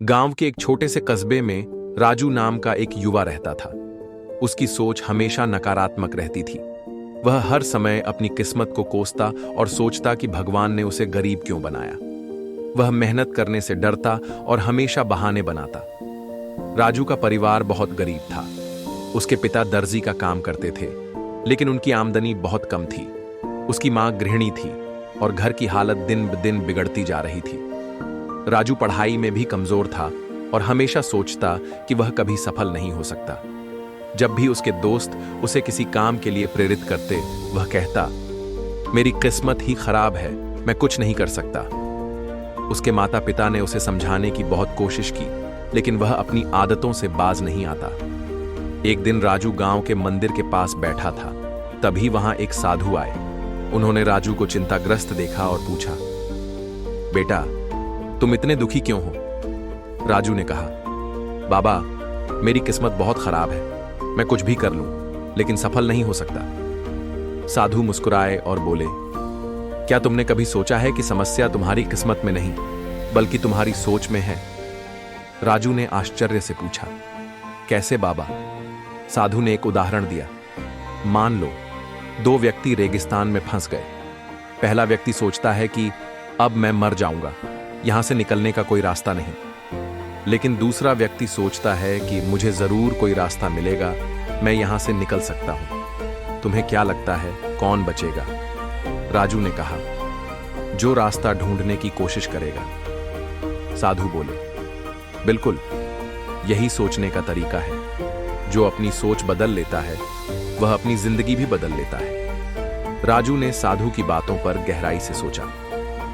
गांव के एक छोटे से कस्बे में राजू नाम का एक युवा रहता था। उसकी सोच हमेशा नकारात्मक रहती थी। वह हर समय अपनी किस्मत को कोसता और सोचता कि भगवान ने उसे गरीब क्यों बनाया। वह मेहनत करने से डरता और हमेशा बहाने बनाता। राजू का परिवार बहुत गरीब था। उसके पिता दर्जी का काम करते थे, लेकिन उनकी आमदनी बहुत कम थी। उसकी मां गृहिणी थी और घर की हालत दिन ब दिन बिगड़ती जा रही थी। राजू पढ़ाई में भी कमजोर था और हमेशा सोचता कि वह कभी सफल नहीं हो सकता। जब भी उसके दोस्त उसे किसी काम के लिए प्रेरित करते, वह कहता, मेरी किस्मत ही खराब है, मैं कुछ नहीं कर सकता। उसके माता पिता ने उसे समझाने की बहुत कोशिश की, लेकिन वह अपनी आदतों से बाज नहीं आता। एक दिन राजू गांव के मंदिर के पास बैठा था, तभी वहां एक साधु आए। उन्होंने राजू को चिंताग्रस्त देखा और पूछा, बेटा, तुम इतने दुखी क्यों हो? राजू ने कहा, बाबा, मेरी किस्मत बहुत खराब है, मैं कुछ भी कर लूं, लेकिन सफल नहीं हो सकता। साधु मुस्कुराए और बोले, क्या तुमने कभी सोचा है कि समस्या तुम्हारी किस्मत में नहीं, बल्कि तुम्हारी सोच में है? राजू ने आश्चर्य से पूछा, कैसे बाबा? साधु ने एक उदाहरण दिया। मान लो, दो व्यक्ति रेगिस्तान में फंस गए। पहला व्यक्ति सोचता है कि अब मैं मर जाऊंगा, यहां से निकलने का कोई रास्ता नहीं। लेकिन दूसरा व्यक्ति सोचता है कि मुझे जरूर कोई रास्ता मिलेगा, मैं यहां से निकल सकता हूं। तुम्हें क्या लगता है, कौन बचेगा? राजू ने कहा, जो रास्ता ढूंढने की कोशिश करेगा। साधु बोले, बिल्कुल, यही सोचने का तरीका है। जो अपनी सोच बदल लेता है, वह अपनी जिंदगी भी बदल लेता है। राजू ने साधु की बातों पर गहराई से सोचा।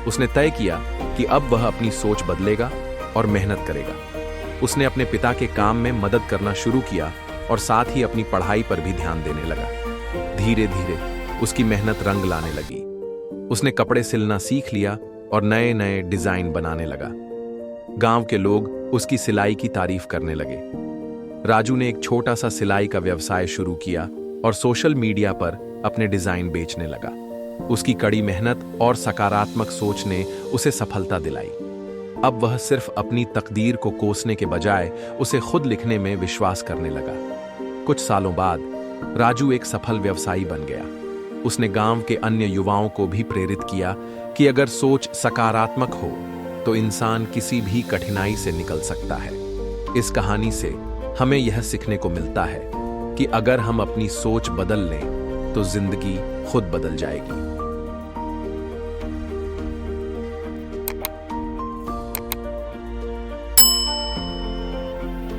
उसने तय किया कि अब वह अपनी सोच बदलेगा और मेहनत करेगा। उसने अपने पिता के काम में मदद करना शुरू किया और साथ ही अपनी पढ़ाई पर भी ध्यान देने लगा। धीरे धीरे उसकी मेहनत रंग लाने लगी। उसने कपड़े सिलना सीख लिया और नए नए डिजाइन बनाने लगा। गांव के लोग उसकी सिलाई की तारीफ करने लगे। राजू ने एक छोटा सा सिलाई का व्यवसाय शुरू किया और सोशल मीडिया पर अपने डिजाइन बेचने लगा। उसकी कड़ी मेहनत और सकारात्मक सोच ने उसे सफलता दिलाई। अब वह सिर्फ अपनी तकदीर को कोसने के बजाय उसे खुद लिखने में विश्वास करने लगा। कुछ सालों बाद राजू एक सफल व्यवसायी बन गया। उसने गांव के अन्य युवाओं को भी प्रेरित किया कि अगर सोच सकारात्मक हो तो इंसान किसी भी कठिनाई से निकल सकता है। इस कहानी से हमें यह सीखने को मिलता है कि अगर हम अपनी सोच बदल लें तो जिंदगी खुद बदल जाएगी।